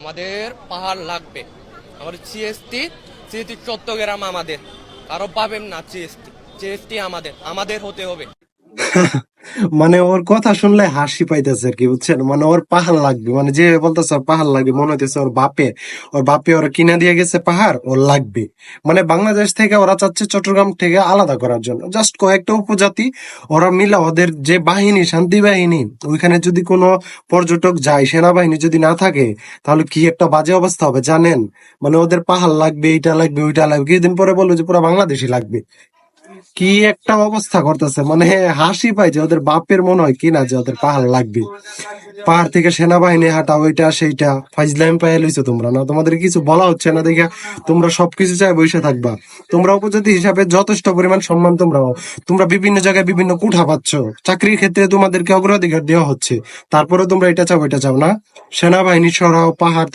আমাদের পাহাড় লাগবে। আমাদের জিএসটি জিএসটি চট্টগ্রাম আমাদের, কারো পাবেন না। জিএসটি জিএসটি আমাদের আমাদের হতে হবে। মানে ওর কথা শুনলে হাসি পাইতেছে আর কি, বুঝছেন? মানে ওর পাহাড় লাগবে, মানে যে বলতেছে ওর পাহাড় লাগবে, মনে হইতেছে ওর বাপে ওরা কিনা দিয়ে গেছে পাহাড় ওর লাগবে। মানে বাংলাদেশ থেকে ওরা চাচ্ছে চট্টগ্রাম থেকে আলাদা করার জন্য, জাস্ট কয়েকটা উপজাতি ওরা মিলা ওদের যে বাহিনী, শান্তি বাহিনী, ওইখানে যদি কোনো পর্যটক যায়, সেনাবাহিনী যদি না থাকে, তাহলে কি একটা বাজে অবস্থা হবে জানেন? মানে ওদের পাহাড় লাগবে, এইটা লাগবে, ওইটা লাগবে, কিছুদিন পরে বলবো যে পুরো বাংলাদেশই লাগবে। কি একটা অবস্থা করতেছে, মানে হাসি পায় যে ওদের বাপের মনে হয় কিনা যে ওদের পাহাড় লাগবে। পাহাড় থেকে সেনাবাহিনী হাঁটা, ওইটা সেইটা ফাইজলাম পায়ে লইছো তোমরা, না তোমাদের কিছু বলা হচ্ছে না দেখে তোমরা সবকিছু চাই বসে থাকবা। তোমরা উপজাতি হিসাবে যথেষ্ট পরিমাণ সম্মান তোমরা পাও। তোমরা বিভিন্ন জায়গায় বিভিন্ন কুঠা পাচ্ছ, চাকরির ক্ষেত্রে তোমাদেরকে অগ্রাধিকার দেওয়া হচ্ছে, তারপরে তোমরা এটা চাও ওইটা চাও না। সেনাবাহিনী সরাও, পাহাড়